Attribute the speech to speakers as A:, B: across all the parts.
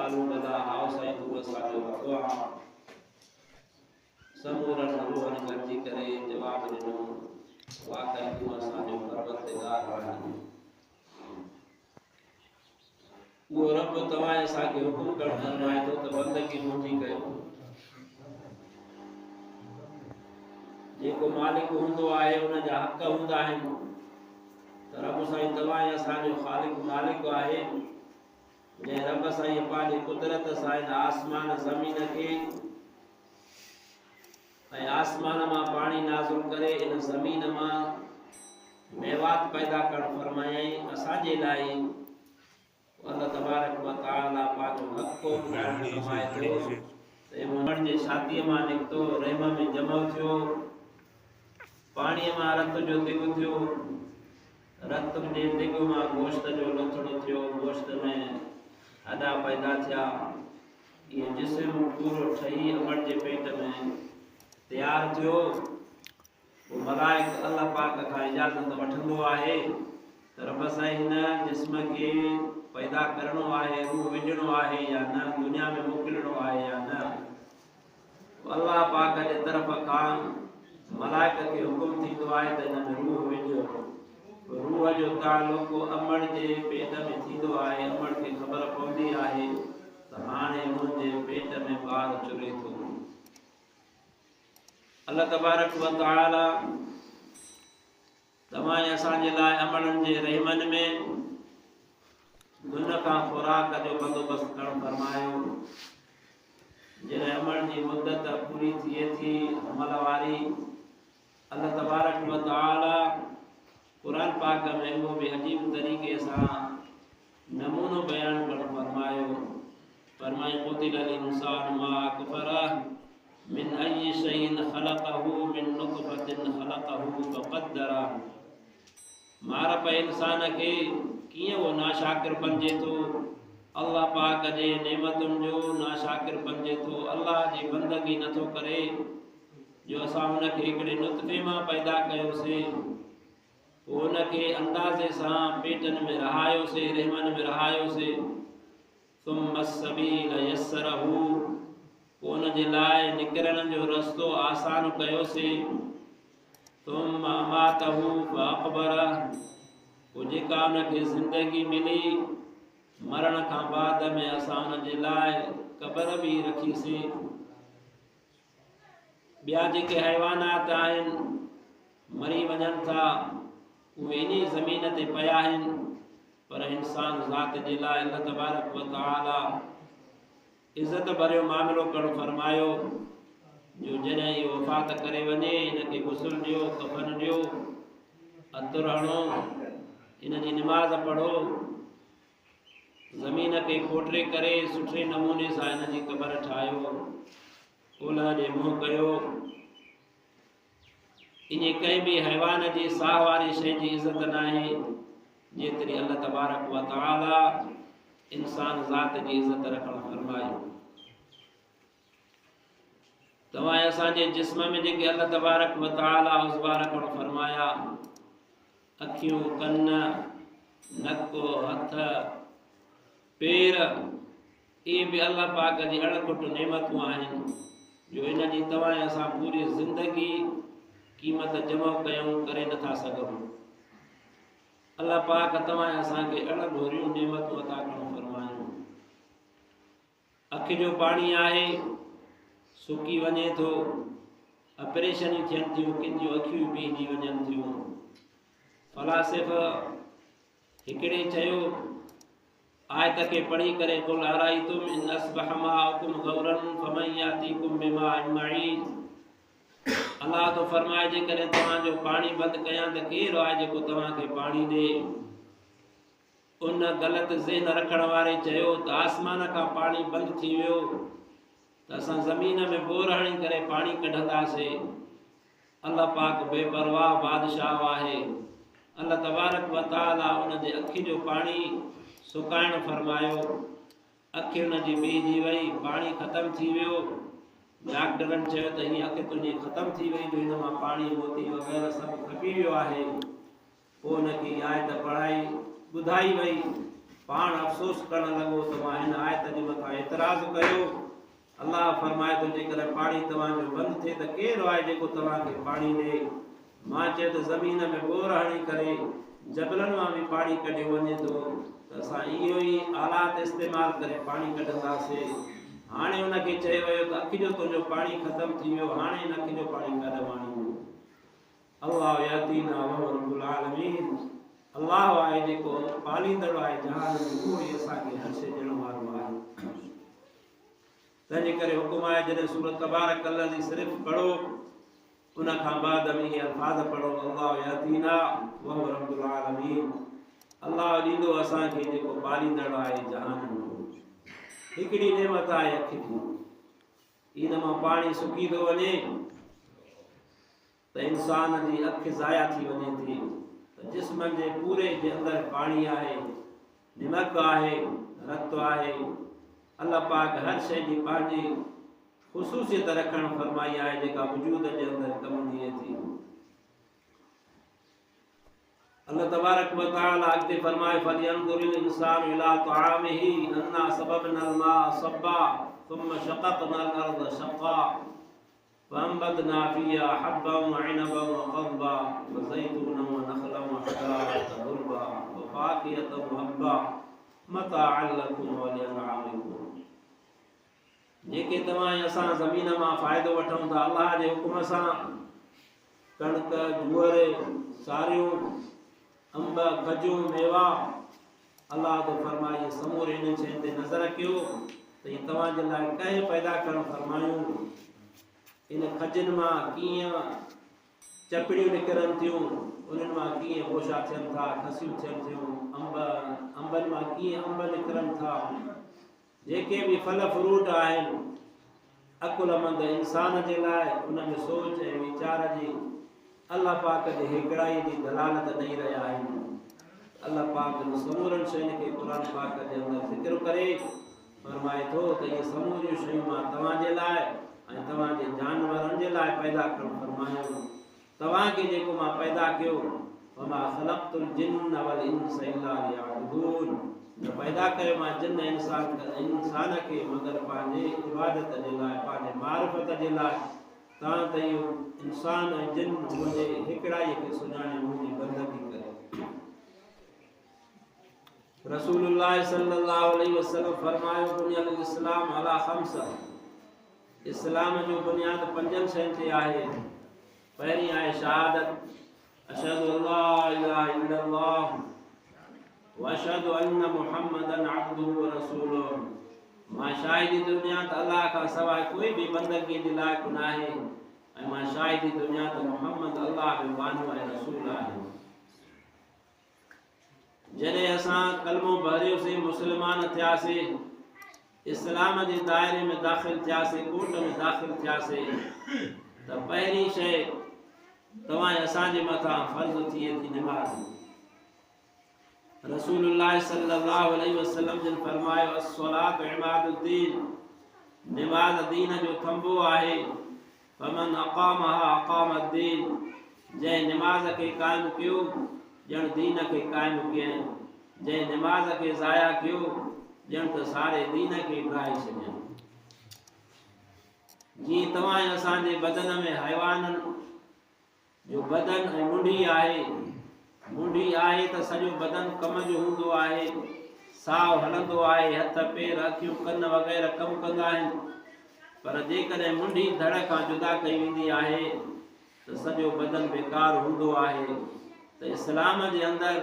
A: कालू बला हाउ साईं तू असांजो दुआ समूरन रूहन गॾिजी करे जवाब ॾिनो वाकई तू असांजो परवरदिगार आहीं। वो रब तव्हां असांखे हुकुम करणु फरमाए थो त बंदगी मुंहिंजी कयो। जेको मालिक हूंदो आहे उन जा हक़ हूंदा आहिनि त रब साईं तव्हां असांजो ख़ालिक मालिक आहे जंहिं रब साईं पंहिंजी कुदरत सां इन आसमान ज़मीन खे ऐं आसमान मां पाणी नाज़िल करे इन ज़मीन मां मेवात पैदा करणु फरमायई असांजे लाइ। अल्लाह तबारक व तआला पंहिंजो हक़ फरमाए थो त मोहम्मद जे छातीअ मां निकितो रहम में जमो थियो पाणीअ मां रत जो दिग थियो रत जे दिग मां गोश्त जो लथड़ो थियो गोश्त में हॾा पैदा थिया ये जिस्म पूरो ठही अमड़ जे पेट में तैयार थियो। वो मलाइक अल्लाह पाक खां इजाज़त वठंदो आहे त रब साईं हिन जिस्म खे पैदा करणो आहे रूह विझणो आहे या न दुनिया में मोकिलणो आहे या न। अल्लाह पाक जे तरफ़ खां मलाइक खे हुकुम थींदो आहे त हिन में रूह विझो। रूह जो ताल्लुक अमड़ जे पेट में थींदो आहे अमड़ खे ख़बर पवंदी आहे त हाणे मुंहिंजे पेट में ॿार चुरे थो। अल्लाह तबारक व तआला तव्हां असांजे लाइ अमड़नि जे रहमन में दुन खां खुराक जो बंदोबस्त करणु फरमायो। जॾहिं अमड़ जी मुद्दत पूरी थिए थी अमल वारी अल्लाह तबारक व तआला कुरान पाक में वो भी अजीब तरीके सां नमूनो बयान करणु फरमायो। फरमाए क़ुतिलल इंसान मा अकफरह मिन अय्यि शैइन ख़लक़हु मिन नुतफ़तिन ख़लक़हु फ़क़द्दरह। मार पे इंसान खे कीअं वो नाशाकिर बणिजे थो अल्लाह पाक जे नेमतुनि जो नाशाकिर बणिजे थो अल्लाह जी बंदगी नथो करे जो असां हुनखे हिकिड़े नुतफ़े मां पैदा कयोसीं उनखे अंदाज़े सां पेटनि में रहायोसीं रहमन में रहायोसीं सुम्म सबील यस्सरहु उन जे लाइ निकिरण जो रस्तो आसान कयोसीं सुम्म अमातहु फ़अक़बरह पोइ जेका उनखे ज़िंदगी मिली मरण खां बाद में असां उन जे लाइ क़बर बि रखीसीं। ॿिया जेके हैवानात आहिनि मरी वञनि था उहे इन्ही ज़मीन ते पिया आहिनि पर इंसान ज़ात जे लाइ अल्लाह तबारक व तआला इज़त भरियो मामिलो करणु फरमायो जो जॾहिं इहो वफ़ात करे वञे हिनखे गुस्ल ॾियो कफ़न ॾियो अतर हणो हिन जी निमाज़ पढ़ो ज़मीन खे खोटरे करे सुठे नमूने सां हिन जी क़बर ठाहियो ओलह ॾे मुंहुं कयो। इन कंहिं बि हैवान जी साह वारी शइ जी इज़त न आहे जेतिरी अल्लाह तबारक व तआला इंसान ज़ात जी इज़त रखणु फरमायो। तव्हां असांजे जिस्म में जेके अल्लाह तबारक व तआला उज़वा रखणु फरमाया अखियूं कन नक हथ पेर इहे बि अल्लाह पाक जी अणकुट नेमतूं आहिनि जो इन जी तव्हां असां पूरी ज़िंदगी क़ीमत जमा कयूं करे नथा सघूं। अल्लाह पाक तव्हां असांखे अणघोरियूं नेमतूं अता करणु फरमायूं। अखि जो पाणी आहे सुकी वञे थो ऑपरेशनियूं थियनि थियूं किन जूं अखियूं पीजी वञनि थियूं। फलासिफ़ हिकिड़े चयो आयत खे पढ़ी करे कुल अराइतुम इन अस्बह माउकुम गौरन फमन यातीकुम बिमाइन मईन। अल्लाह तो फरमाए जेकॾहिं तव्हांजो पाणी बंदि कयां त केरु आहे जेको तव्हांखे पाणी ॾे। उन ग़लति ज़हन रखण वारे चयो त आसमान खां पाणी बंदि थी वियो त असां ज़मीन में बोर हणी करे पाणी कढंदासीं। अल्लाह पाक बेपरवाह बादशाह आहे। अल्लाह तबारक व तआला उन जे अखि जो पाणी सुकाइण फरमायो। अखि उन जी बीहजी वई पाणी ख़तमु थी वियो डॉक्टरनि चयो त हीअ अखि तुंहिंजी ख़तमु थी वई जो हिन मां पाणी मोती वग़ैरह सभु खपी वियो आहे। पोइ हुनखे आयत पढ़ाई ॿुधाई वई पाण अफ़सोस करणु लॻो त मां हिन आयत जे मथां एतराज़ कयो। अल्लाह फरमाए तो जेकर पानी तव्हांजो बंदि थिए त केरु आहे जेको तव्हांखे पाणी ॾिए। मां चयो त ज़मीन में बोर हणी करे जबलनि मां बि पाणी कढियो वञे थो त असां इहो ई आलात इस्तेमालु करे पाणी कढंदासीं। हाणे हुनखे चयो वियो त अखि जो तुंहिंजो पाणी ख़तमु थी वियो, हाणे हिन अखि जो पाणी काॾे आणींदो। अल्लाह यतीना व रब्बुल आलमीन। अल्लाह आहे जेको पालींदड़ आहे जहान में, उहो ई असांखे हर शइ ॾियण वारो आहे। तंहिंजे करे हुकुम आहे जॾहिं सूरत तबारक लज़ी सिर्फ़ पढ़ो उन खां बाद में इहे अल्फाज़ पढ़ो अल्लाह यतीना व रब्बुल आलमीन। अल्लाह ॾींदो असांखे जेको पालींदड़ आहे जहान में। हिकिड़ी नेमत आहे अखि जी, इन मां पाणी सुकी थो वञे त इंसान जी अखि ज़ाया थी वञे थी। त जिस्म जे पूरे जे अंदरि पाणी आहे, निमक आहे, रत आहे। अल्लाह पाक हर शइ जी पंहिंजी ख़ुसूसियत रखणु फरमाई आहे जेका वजूद जे अंदरि कमु ॾिए थी। अल्लाह तबारक व तआला अॻिते फरमाए फलियंज़ुरिल इंसानु इला तआमिही अन्ना सबबनल माअ सबा थुम्मा शक़क़नल अर्ज़ शक़्क़ा वअंबतना फ़ीहा हब्बन वइनबन वक़द्बा वज़ैतूनन वनख़लन वहदाइक़ ग़ुल्बा वफ़ाकिहतन वहब्बा मताअन लकुम वलिअनआमिकुम। जेके तव्हां असां ज़मीन मां फ़ाइदो वठूं था अल्लाह जे हुकुम सां, कणिक, जूअर, सारियूं, अंब, खजूं, मेवा, अल्लाह तो फरमाए समूरे इन शयुनि ते नज़र कयो त इहे तव्हांजे लाइ कंहिं पैदा करणु फरमायूं। इन खजनि मां कीअं चपड़ियूं निकिरनि थियूं, उन्हनि मां कीअं गोशा थियनि था, खसियूं थियनि थियूं, अंबनि मां कीअं अंब निकिरनि था। जेके बि फल फ्रूट आहिनि अकुलमंद इंसान जे लाइ उनमें सोच ऐं वीचार जी अल्लाह पाक जे हिकिड़ाई जी दलालत ॾेई रहिया आहिनि। अल्लाह पाक समूरनि शयुनि खे क़ुर पाक जे अंदरि ज़िक्र करे फरमाए थो त इहे समूरियूं शयूं मां तव्हांजे लाइ ऐं तव्हांजे जानवरनि जे लाइ पैदा करणु फरमायो। तव्हांखे जेको मां पैदा कयो वमा ख़लक़तुल जिन्न वल इंस इल्ला लियअबुदून, न पैदा कयो मां जिन इंसान खे मगर पंहिंजे इबादत जे लाइ, पंहिंजे मारिफत जे लाइ। तव्हां त इहो इंसान ऐं जिन मुंहिंजे हिकिड़ाईअ खे सुञाणे मुंहिंजी बंदगी करे। रसूलुल्लाह सल्लल्लाहु अलैहि वसल्लम फरमायो बुनियल इस्लाम अला खम्स, इस्लाम जो बुनियाद 5 शयुनि ते आहे। पहिरीं आहे शहादत, अशहदु अल्ला इलाहा इल्लल्लाह व अशहदु अन्न मुहम्मदन अब्दुहु व रसूलुहु। मां शाहिदी दुनिया त अल्लाह खां सवाइ कोई बि बंदगी जे लाइक़ न आहे ऐं मां शाहिदी दुनिया त मुहम्मद अल्लाह जो वानो ऐं रसूल आहे। जॾहिं असां कलमो भरियोसीं, मुस्लमान थियासीं, इस्लाम जे दायरे में दाख़िल थियासीं, कोट में दाख़िल थियासीं, त पहिरीं शइ तव्हां असांजे मथां फ़र्ज़ थिए थी निमाज़। रसूलुल्लाह सल्लल्लाहु अलैहि वसल्लम जिन फरमायो अस्सलातु इमादुद्दीन, निमाज़ दीन जो थंबो आहे। फमन अक़ामहा अक़ामद्दीन, जंहिं निमाज़ खे क़ाइमु कयो ॼण दीन खे क़ाइमु कयईं, जंहिं निमाज़ खे ज़ाया कयो ॼण त सारे दीन खे ड्राए छॾियईं। जीअं तव्हां असांजे बदन में हैवाननि जो बदन ऐं मुंडी आहे, मुंडी आहे त सॼो बदन कम जो हूंदो आहे, साहु हलंदो आहे, हथ पेर अखियूं कन वग़ैरह कमु कंदा आहिनि। पर जेकॾहिं मुंडी धड़ खां जुदा कई वेंदी आहे त सॼो बदन बेकार हूंदो आहे। त इस्लाम जे अंदरि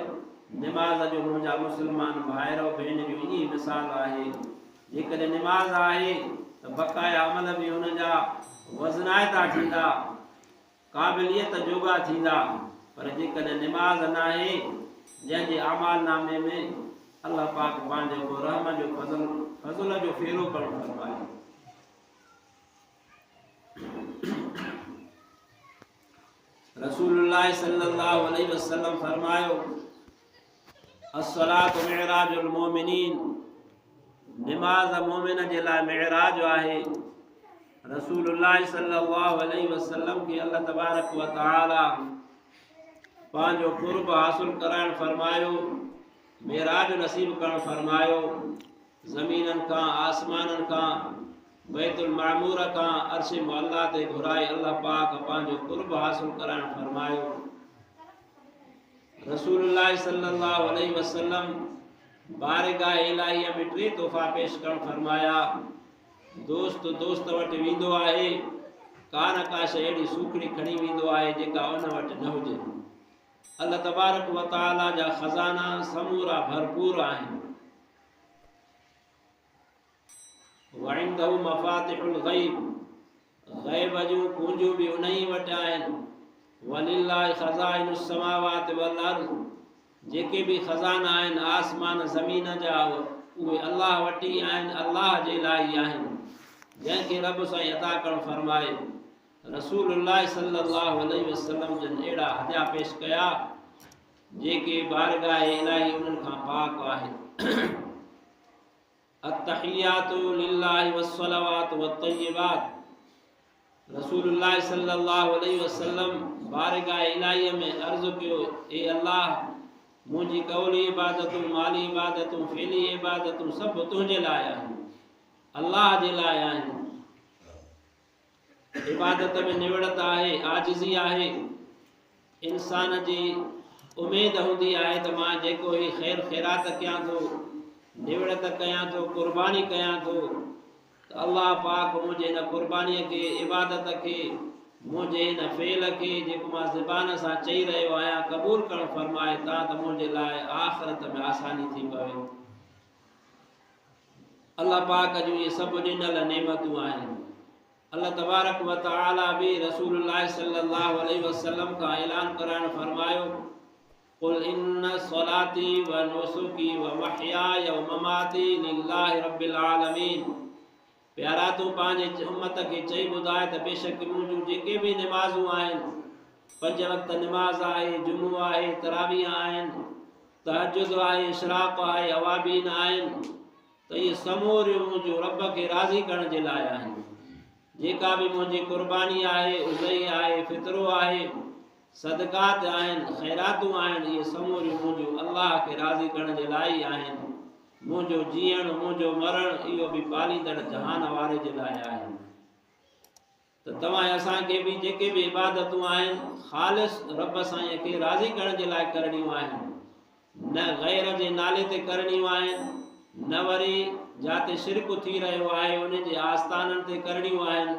A: निमाज़ जो मुंहिंजा मुस्लमान भाइरो भेनरियूं इन मिसाल आहे। जेकॾहिं निमाज़ आहे त बक़ाया अमल बि हुनजा वज़नाइता थींदा, क़ाबिलियत जोगा थींदा। पर जेकॾहिं निमाज़ न आहे, जंहिंजे अमाल नामे में अल्लाह पाक पंहिंजे को रहम जो फज़ल जो फेरो करणु फरमाए। रसूलुल्लाह सल्लल्लाहु अलैहि वसल्लम फरमायो अस्सलातु मिअराजुल मोमिनीन, निमाज़ मोमिन जे लाइ मिअराज आहे। रसूलुल्लाह सल्लल्लाहु अलैहि वसल्लम खे अल्लाह तबारक व तआला पंहिंजो क़ुर्ब हासिल कराइण फरमायो, मिअराज नसीब करणु फरमायो। ज़मीनन का आसमानन का बैतुल मामूर का अर्श मुअल्ला ते घुराई अल्लाह पाक पांजो कुर्ब हासिल करण फरमायो। रसूलुल्लाह सल्लल्लाहु अलैहि वसल्लम बारगाह इलाही में टे तोहफा पेश करण फरमाया। दोस्त दोस्त वटि वेंदो आहे, कान का शइ अहिड़ी सूखड़ी खणी वेंदो आहे जेका उन वटि न हुजे। अल्लाह तबारक व तआला जा खजाना समूरा भरपूर आहिनि। वइंदहु मफातिहुल गैब, गैब जूं कुंजूं भी उन्हीं वटि आहिनि। वलिल्लाहि खज़ाइनुस समावाति वल अर्ज़, जेके भी खजाना आहिनि आसमान ज़मीन जा उहे अल्लाह वटि आहिनि, अल्लाह जे लाइ आहिनि, जंहिंखे रब साईं अता करणु फरमाए। रसूलुल्लाह सल्लल्लाहु अलैहि वसल्लम जन अहिड़ा हदिया पेश कया जेके बारगाह इलाही उन्हनि खां पाक आहे। अत्तहियातु लिल्लाहि वस्सलावातु वत्तय्यिबात, रसूलुल्लाह सल्लल्लाहु अलैहि वसल्लम बारगाह इलाही में अर्ज़ कयो, ए अल्लाह, मुंहिंजी कौली इबादतूं, माली इबादतूं, फ़ेली इबादतूं सभु तुंहिंजे लाइ आहिनि, अल्लाह जे लाइ आहिनि। इबादत में निवड़त आहे, आजिज़ी आहे। इंसान जी उमेद हूंदी आहे त मां जेको ही ख़ैर ख़ैरात कयां थो, निवड़त कयां थो, कुर्बानी कयां थो, त अल्लाह पाक मुंहिंजे हिन कुर्बानीअ खे, इबादत खे, मुंहिंजे हिन फ़ेल खे जेको मां ज़बान सां चई रहियो आहियां क़बूल करणु फरमाए था त मुंहिंजे लाइ आख़िरत में आसानी थी पवे। अल्लाह पाक जूं इहे सभु ॾिनल नेमतूं आहिनि। अल्लाह तबारक व तआला भी रसूलुल्लाह सल्लल्लाहु अलैहि वसल्लम का ऐलान कराइण फरमायो, कुल इन्न सलाती व नुसुकी व महयाय व ममाती लिल्लाहि रब्बिल आलमीन। प्यारा तूं पंहिंजे उम्मत खे चई ॿुधाए त बेशक मुंहिंजूं जेके भी निमाज़ूं आहिनि, 5 वक़्त निमाज़ आहे, जुमो आहे, तरावीह आहिनि, तहज्जुद आहे, इशराक़ आहे, अवाबीन आहिनि, त इहे समूरियूं मुंहिंजो रब खे राज़ी करण जे लाइ आहिनि। जेका भी मुंहिंजी कुर्बानी आहे, उज़ई आहे, फितरो आहे, सदकात आहिनि, ख़ैरातूं आहिनि, इहे समूरियूं मुंहिंजो अल्लाह खे राज़ी करण जे लाइ आहिनि। मुंहिंजो जीअण, मुंहिंजो मरण इहो भी पालींदड़ जहान वारे जे लाइ आहे। त तव्हां असांखे भी जेके भी इबादतूं आहिनि ख़ालिस रब साईं खे राज़ी करण जे लाइ करणियूं आहिनि, न गैर जे नाले ते करणियूं आहिनि, न वरी जाते शिरक थी रहियो आहे उन जे आस्थाननि ते करणियूं आहिनि।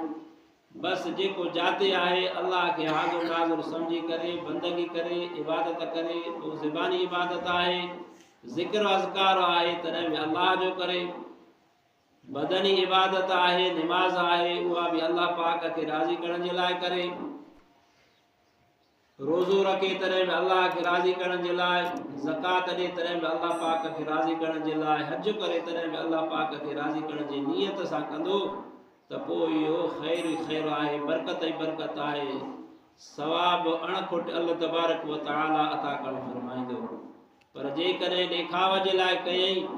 A: बस जेको जाते आहे अल्लाह खे हाज़ुर नाज़ुर समझी करे बंदगी करे इबादत करे, वो ज़बानी इबादत आहे, ज़िक्र अज़कार आहे, तॾहिं भी अल्लाह जो करे। बदनी इबादत आहे, निमाज़ आहे, उहा भी अल्लाह पाक खे राज़ी करण जे लाइ करे। रोज़ो रखे तॾहिं भी अल्लाह खे राज़ी करण जे लाइ, ज़कात ॾे तॾहिं भी अल्लाह पाक खे राज़ी करण जे लाइ, हज करे तॾहिं भी अल्लाह पाक खे राज़ी करण जी नियत सां कंदो त पोइ इहो ख़ैर ई ख़ैर आहे, बरकत ई बरकत आहे, सवाब अणखुट अल्लाह तबारक व तआला अता करणु फरमाईंदो। पर जेकॾहिं ॾेखाव जे लाइ कयईं,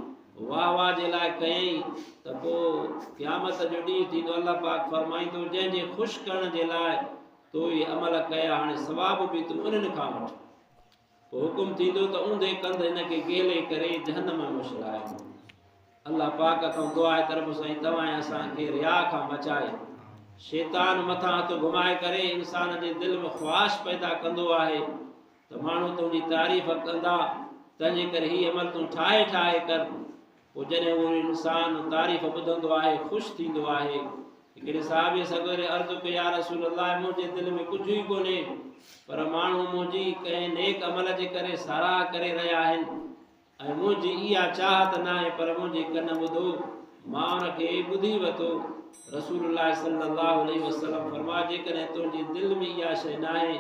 A: वाह वाह जे लाइ कयईं, त पोइ क़यामत जो ॾींहुं थींदो, अल्लाह पाक फरमाईंदो जंहिंजे ख़ुशि करण जे लाइ तो ये अमल कया, हाणे सवाब भी तूं उन्हनि खां वठ। पोइ हुकुम थींदो त ऊंधे कंध हिनखे गेले करे जहन्नम में उछलाए। अल्लाह पाक खां दुआ आहे तरफ़ साईं तव्हां असांखे रिया खां बचाए। शैतान मथां हथ घुमाए करे इंसान जे दिल में ख्वाहिश पैदा कंदो आहे त माण्हू तुंहिंजी तारीफ़ कंदा, तंहिंजे करे हीअ अमल तूं ठाहे ठाहे कर। पोइ जॾहिं उहो इंसान तारीफ़ ॿुधंदो आहे, ख़ुशि थींदो आहे। हिकिड़े साहिबे सॻोरे अर्ज़ु कई, या रसूल अल्लाह, मुंहिंजे दिलि में कुझु ई कोन्हे, पर माण्हू मुंहिंजी कंहिं नेक अमल जे करे साराह करे रहिया आहिनि ऐं मुंहिंजी इहा चाहत न आहे, पर मुंहिंजी कन ॿुधो, मां उनखे ॿुधी वरितो। रसूलुल्लाह सल्लल्लाहु अलैहि वसल्लम फरमाया, जेकॾहिं तुंहिंजे दिलि में इहा शइ न आहे,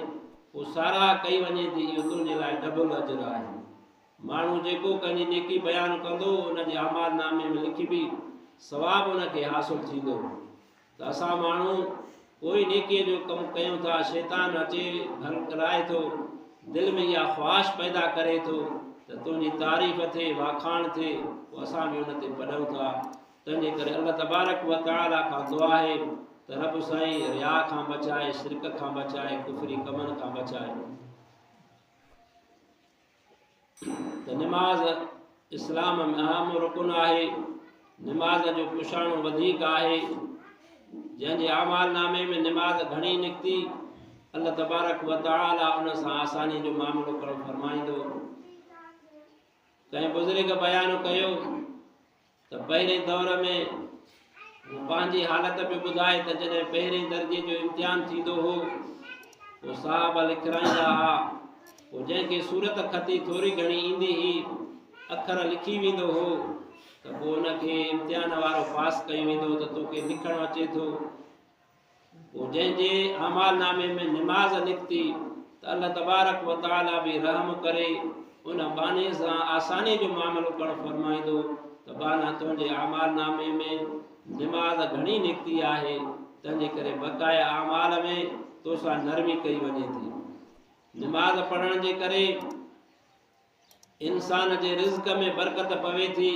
A: पोइ साराह कई वञे थी, इहो तुंहिंजे लाइ डबल अजर आहे। माण्हू जेको कंहिंजी नेकी बयानु कंदो उनजे अमाल नामे में लिखिबी सवाब उनखे हासिल थींदो। त असां माण्हू कोई नेकीअ जो कमु कयूं था, शैतान अचे घर कराए थो, दिलि में इहा ख्वाहिश पैदा करे थो त तुंहिंजी तारीफ़ थिए, वाखाण थिए, पोइ असां बि उन ते पढ़ूं था। तंहिंजे करे अल्लाह तबारक व तआला खां दुआ आहे त रब साईं रिया खां बचाए, शिरक खां बचाए, कुफरी कमनि खां बचाए। त निमाज़ इस्लाम में अहम रुकन आहे। नमाज जो पुछाणो वधीक आहे। जंहिंजे आमाल नामे में नमाज घणी निकिती अल्लाह तबारक व तआला उन सां आसानी जो मामलो करणु फरमाईंदो। कंहिं बुज़ुर्ग बयान कयो त पहिरें दौर में पंहिंजी हालत में ॿुधाए त जॾहिं पहिरें दर्जे जो इम्तिहान थींदो हो पोइ साहब लिखाईंदा हुआ, पोइ जंहिंखे सूरत खती थोरी घणी ईंदी हुई अखर लिखी वेंदो हो त पोइ उनखे इम्तिहान वारो पास कयो वेंदो त तोखे लिखणु अचे थो। पोइ जंहिंजे अमाल नामे में नमाज निकिती त अल्लाह तबारक व तआला बि रहम करे उन बाने सां आसानी जो मामलो करणु फरमाईंदो त बाना तुंहिंजे अमाल नामे में नमाज घणी निकिती आहे, तंहिंजे करे बक़ाया अमाल में तोसां नरमी कई वञे थी। नमाज पढ़ण जे करे इंसान जे रिज़्क में बरकत पवे थी,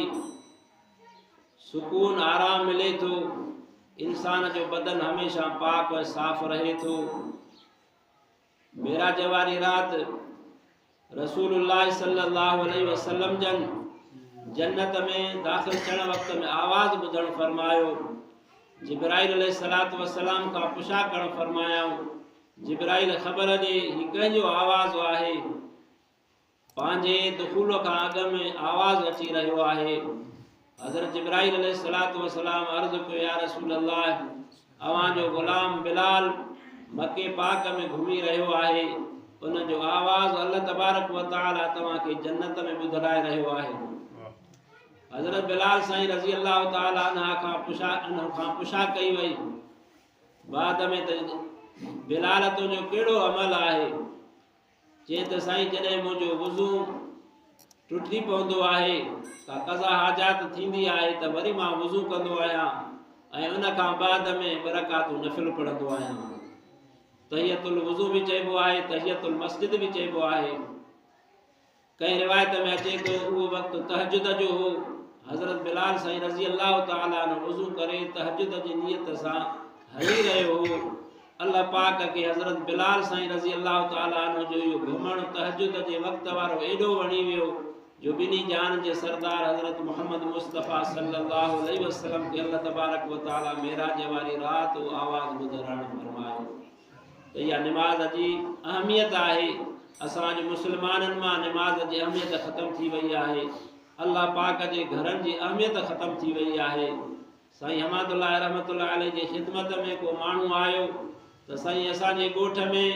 A: सुकून आराम मिले थो, इंसान जो बदन हमेशा पाक और साफ़ रहे थो। मेराज वारी रात रसूलुल्लाह सल्लल्लाहु अलैहि वसल्लम जन जन्नत में दाख़िल थियण वक़्त में आवाज़ ॿुधणु फरमायो। जिब्राइल अलैहिस्सलातु वस्सलाम खां पुछा करणु फरमायाऊं, जिब्राइल ख़बर ॾे ही कंहिंजो आवाज़ आहे? पंहिंजे दुखूल खां अॻु में आवाज़ अची रहियो आहे। हज़रत जिब्राइल अलैहिस्सलातु वस्सलाम अर्ज़ कयो, या रसूल अल्लाह, अव्हांजो ग़ुलाम बिलाल मके पाक में घुमी रहियो आहे, उन जो आवाज़ अल्लाह तबारक व तआला तव्हांखे जन्नत में ॿुधाए रहियो आहे। हज़रत बिलाल साईं रज़ी अल्लाह तआला अन्हा खां पुछा कई वई, बाद में त बिलाल तुंहिंजो कहिड़ो अमल आहे? चए त साईं जॾहिं मुंहिंजो वुज़ू टुटी पवंदो आहे, का कज़ा हाजात थींदी आहे त वरी मां वुज़ू कंदो आहियां ऐं उन खां बाद में ॿ रकातूं नफ़िल पढ़ंदो आहियां। तहियतुल वुज़ू भी चइबो आहे, तहियतुल मस्जिद भी चइबो आहे। कई रिवायत में अचे तो उहो वक़्तु तहजुद जो हो। हज़रत बिलाल साईं रज़ी अल्लाह तआला अन्हु वुज़ू करे तहजुद जी नियत सां हली रहियो हो। अल्लाह पाक के हज़रत बिलाल साईं रज़ी अल्लाह तआला अन्हु जो इहो घुमणु तहजुद जे वक़्त वारो एॾो वणी वियो जो बिनी जान जे सरदार हज़रत मोहम्मद मुस्तफ़ा सल्लल्लाहु अलैहि वसल्लम के अल्लाह तबारक व तआला मेराज वारी रात वो आवाज़ ॿुधणु फरमायो। त इहा नमाज जी अहमियत आहे। असांजे मुस्लमाननि मां नमाज जी अहमियत ख़त्म थी वई आहे। अल्लाह पाक जे घरनि जी अहमियत ख़त्म थी वई आहे। साईं हमादुल्लाह रहमतुल्लाह अलैहि जी ख़िदमत में को माण्हू आयो त साईं असांजे ॻोठ में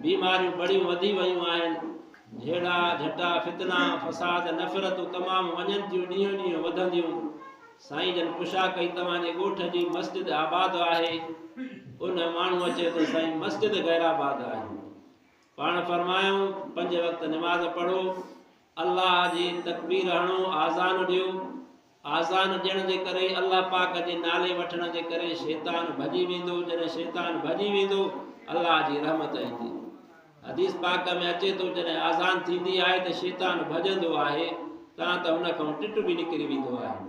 A: बीमारियूं बड़ियूं वधी वयूं आहिनि, झेड़ा झटा फितना फसाद नफ़रतूं तमामु वञनि थियूं, ॾींहों ॾींहुं वधंदियूं। साईं जन पुछा कई तव्हांजे ॻोठ जी मस्जिद आबाद आहे? उन माण्हू अचे तो साईं मस्जिद गैराबाद आहे। पाण फरमायूं 5 वक़्त नमाज पढ़ो, अल्लाह जी तकबीर हणो, आज़ान ॾियो। आज़ान ॾियण जे करे अल्लाह पाक जे नाले वठण जे करे शैतान भॼी वेंदो। जॾहिं शैतान भॼी वेंदो अल्लाह जी रहमत ईंदी। हदीस पाक में अचे तो जॾहिं आज़ान थींदी आहे त शैतान भॼंदो आहे, तां त हुन खां टिट बि निकिरी वेंदो आहे।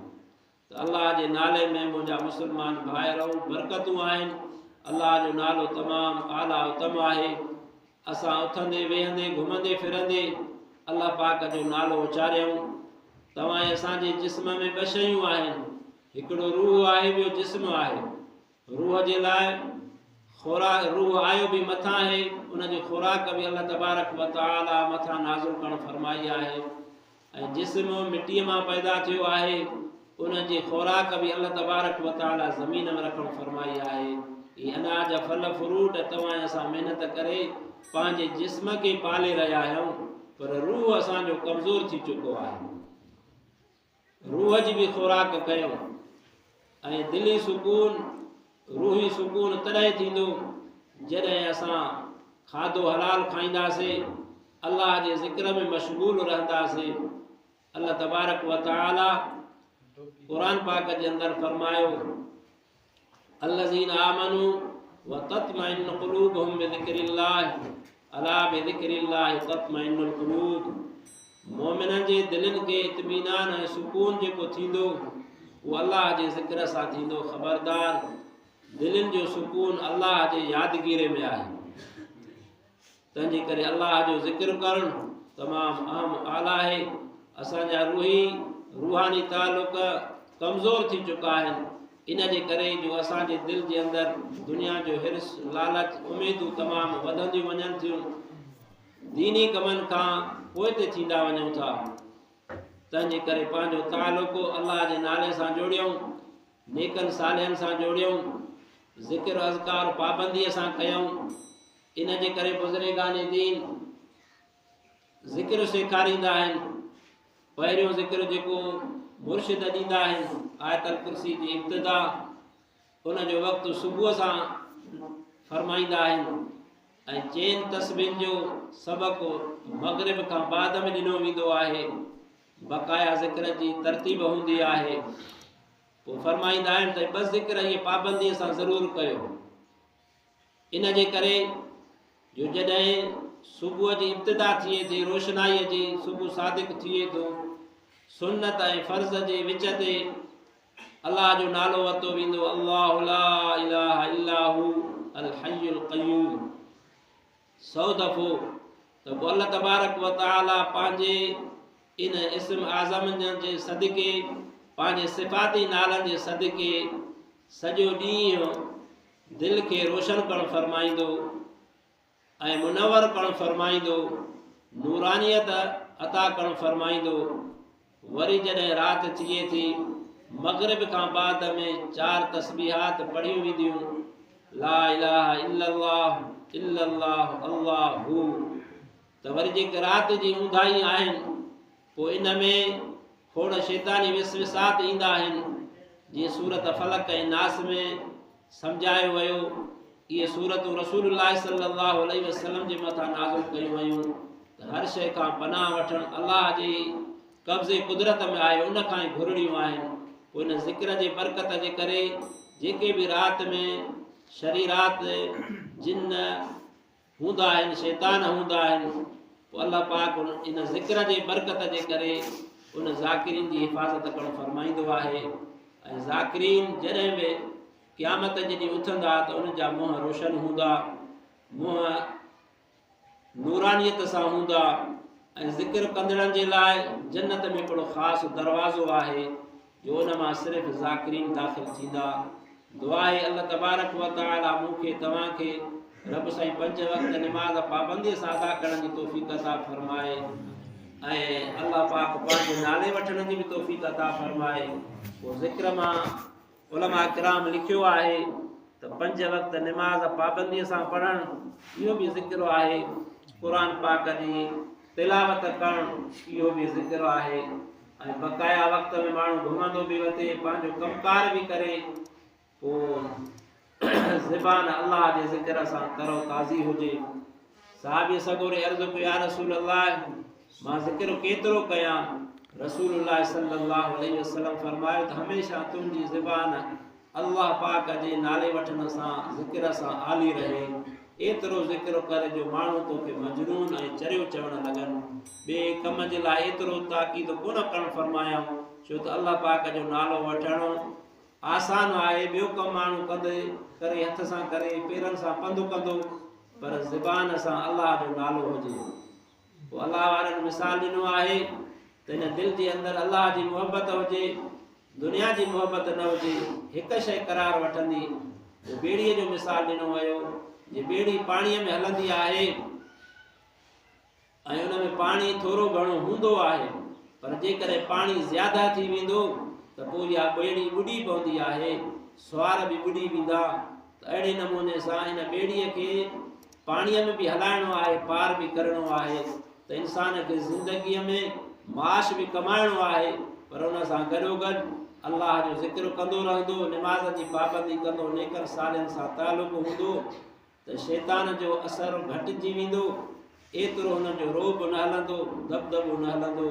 A: त अल्लाह जे नाले में मुंहिंजा मुस्लमान भाइरो बरकतूं आहिनि। अल्लाह जो नालो तमामु आला उत्तम आहे। असां उथंदे वेहंदे घुमंदे फिरंदे अल्लाह पाक जो नालो उचारियूं। तव्हां असांजे जिस्म में 2 शयूं आहिनि, हिकिड़ो रूह आहे, ॿियो जिस्म आहे। रूह जे लाइ खुराक, रूह आयो भी मथां आहे, उनजी खुराक भी अल्लाह तबारक व तआला मथां नाज़िल करणु फरमाई आहे। ऐं जिस्म मिट्टीअ मां पैदा थियो आहे, उनजी खुराक भी अल्लाह तबारक व तआला ज़मीन में रखणु फरमाई आहे। ये अनाज फल फ्रूट तव्हां असां मेहनत करे पंहिंजे जिस्म खे पाले रहिया आहियूं, पर रूह असांजो कमज़ोर थी चुको आहे। रूह जी भी खुराक कयूं। ऐं दिली सुकून, रूही सुकून तॾहिं थींदो जॾहिं असां खाधो हलाल खाईंदासीं, अल्लाह जे ज़िक्र में मशगूल रहंदासीं। अल्लाह तबारक व तआला कुरान पाक जे अंदर फरमायो, अल्लज़ीना आमनू व तत्मइन्नु क़ुलूबुहुम बिज़िक्रिल्लाह अला बिज़िक्रिल्लाह तत्मइन्नुल क़ुलूब। मोमिननि जे दिलनि खे इत्मीनान ऐं सुकून जेको थींदो उहो अल्लाह जे ज़िक्र सां थींदो। ख़बरदार, दिलनि जो सुकून अल्लाह जे यादगीरे में आहे। तंहिंजे करे अल्लाह जो ज़िक्र करणु तमामु अहम आला आहे। असांजा रूहानी तालुक कमज़ोर थी चुका आहिनि। इन जे करे जो असांजे दिलि जे अंदरि दुनिया जो हिर्स लालच उमेदूं तमामु वधंदियूं वञनि थियूं, दीनी कमनि खां पोइ ते थींदा वञूं था। तंहिंजे करे पंहिंजो तालुक़ु अल्लाह जे नाले सां जोड़ियूं, नेकनि सालिहनि सां जोड़ियूं, ज़िक्र अज़कार पाबंदीअ सां कयूं। इन जे करे बुज़ुर्गान दीन ज़िक्र सेखारींदा आहिनि। पहिरियों ज़िक्र जेको मुर्शिद ॾींदा आहिनि, आयतल कुर्सी जी इब्तिदा उन जो वक़्तु सुबुह सां फरमाईंदा आहिनि ऐं चइनि तस्बीहनि जो सबक़ु मग़रिब खां बाद में ॾिनो वेंदो आहे। बक़ाया ज़िक्र जी तरतीब हूंदी आहे। पोइ फरमाईंदा आहिनि त बस ज़िक्र इहे पाबंदीअ सां ज़रूरु कयो। इन जे करे जो जॾहिं सुबुह जी इब्तिदा थिए थी, रोशनाईअ जी सुबुह सादिक थिए थो, सुन्नत ऐं फ़र्ज़ जे विच ते अल्लाह जो नालो वरितो वेंदो, अल्लाहु ला इलाहा इल्ला हू अल हय्युल क़य्यूम 100 दफ़ो, त पोइ अल्लाह तबारक व तआला पंहिंजे इन इस्म आज़म जे सदिके, पंहिंजे सिफ़ाती नालनि जे सदिके सॼो ॾींहुं दिलि खे रोशन करणु फरमाईंदो ऐं मुनवर करणु फरमाईंदो, नूरानियत अता करणु फरमाईंदो। वरी जॾहिं राति थिए थी, मग़रिब खां बाद में 4 तस्बीहात पढ़ियूं वेंदियूं, ला इलाहा इल्लल्लाह इल्लल्लाह अल्लाहु। त वरी जेके राति जी ऊंधाई आहिनि, पोइ इन में खोड़ शैतानी विसविसात ईंदा आहिनि। जीअं सूरत फलक ऐं नास में सम्झायो वियो, इहे सूरतूं रसूलुल्लाह सल्लल्लाहु अलैहि वसल्लम जे मथां नाज़िल कयूं वयूं त हर शइ खां पनाह वठणु अल्लाह जे कब्ज़े कुदरत में आहे, उन खां ई घुरड़ियूं आहिनि। पोइ इन ज़िक्र जे बरकत जे करे जेके बि राति में शरीरात जिन हूंदा आहिनि, शैतान हूंदा आहिनि, पोइ अल्लाह पाक इन ज़िक्र जे बरकत जे करे उन ज़ाकिरीन जी हिफ़ाज़त करणु फरमाईंदो आहे। ऐं ज़ाकिरीन जॾहिं बि क़यामत जे ॾींहुं उथंदा त उन जा मुंहं रोशन हूंदा, मुंहं नूरानियत सां हूंदा। ऐं ज़िक्र कंदड़नि जे लाइ जन्नत में हिकिड़ो ख़ासि दरवाज़ो आहे जो उन मां सिर्फ़ु ज़ाकिरीन दाख़िल थींदा। दुआ आहे अल्लाह तबारक व तआला मूंखे तव्हांखे रब साईं 5 वक़्त निमाज़ पाबंदीअ सां अदा करण जी तौफ़ीक़ अता फरमाए ऐं अल्लाह पाक पंहिंजे नाले वठण जी बि तौफ़ीक़ अता फरमाए। पोइ ज़िक्र मां उलमा किराम लिखियो आहे त 5 वक़्त निमाज़ पाबंदीअ सां पढ़णु इहो बि ज़िक्र आहे। क़ुरान पाक जी तिलावत करणु इहो बि ज़िक्र आहे। ऐं बक़ाया वक़्त में माण्हू घुमंदो बि वठे, पंहिंजो कमकार बि करे, पोइ ज़बान अल्लाह जे ज़िक्र सां तरो ताज़ी हुजे। साहबी सगोरे अर्ज़ कयो, या रसूल अल्लाह, मां ज़िक्र केतिरो कयां? रसूलुल्लाह सल्लल्लाहु अलैहि वसल्लम फरमायो त हमेशह तुंहिंजी ज़बान अल्लाह पाक जे नाले वठण सां, ज़िक्र सां आली रहे। एतिरो ज़िक्र करे जो माण्हू तोखे मजनून ऐं चरियो चवणु लॻनि। ॿिए कम जे लाइ एतिरो ताक़ीद कोन करणु फरमायूं, छो त अल्लाह पाक जो नालो वठणु आसान आहे। ॿियो कमु माण्हू कंदे करे, हथ सां करे, पेरनि सां पंधु कंदो, पर ज़बान सां अल्लाह जो नालो हुजे। पोइ अल्लाह वारनि मिसाल ॾिनो आहे त हिन दिलि जे अंदरि अल्लाह जी मुहबत हुजे, दुनिया जी मुहबत न हुजे, हिकु शइ करार वठंदी। ॿेड़ीअ जो मिसाल ॾिनो वियो, जे ॿेड़ी पाणीअ में हलंदी आहे ऐं उन में पाणी थोरो घणो हूंदो आहे, पर जेकॾहिं पाणी ज़्यादा थी वेंदो त पोइ इहा ॿेड़ी ॿुॾी पवंदी आहे, सुवार बि ॿुॾी वेंदा। त अहिड़े नमूने सां हिन ॿेड़ीअ खे पाणीअ में बि हलाइणो आहे, पार बि करिणो आहे। त इंसान खे ज़िंदगीअ में माश बि कमाइणो आहे, पर उन सां गॾोगॾु अल्लाह जो ज़िक्र कंदो रहंदो, निमाज़ जी पाबंदी कंदो, नेकनि सालनि सां तालुक़ हूंदो, त शैतान जो असरु घटिजी वेंदो। एतिरो हुन जो रोब न हलंदो, दबदबो न हलंदो।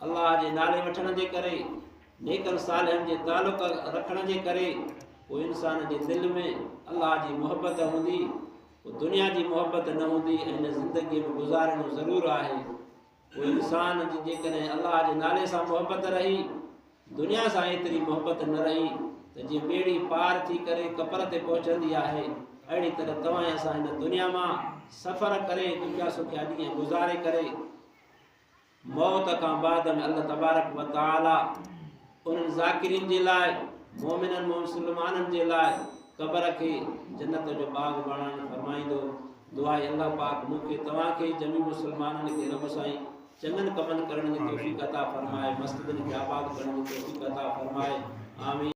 A: अल्लाह जे नाले वठण जे करे, नेकनि सालनि जे तालुक़ रखण जे करे पोइ इंसान जे दिलि में अल्लाह जी मुहबत हूंदी, पोइ दुनिया जी मुहबत न हूंदी ऐं हिन ज़िंदगीअ में गुज़ारणो ज़रूरु आहे। पोइ इंसान जी जेकॾहिं अल्लाह जे नाले सां मुहबत रही, दुनिया सां एतिरी मुहबत न रही, त जीअं ॿेड़ी पार थी करे कपर ते पहुचंदी आहे, अहिड़ी तरह तव्हां असां हिन दुनिया मां सफ़र करे, ॾुखिया सुखिया ॾींहं गुज़ारे करे, मौत खां बाद में अल्लाह तबारक व तआला उन ज़ाकिरीन जे लाइ मोमिनन मुसलमानन जे लाइ क़बर के जन्नत जो बाग बणाइण फरमाईंदो। दुआ है अल्लाह पाक मूंखे तव्हां के जमी मुसलमानन के रब साईं चंगन कमन करण की तौफीक अता फरमाए, मस्जिदन के आबाद करण की तौफीक अता फरमाए। आमीन।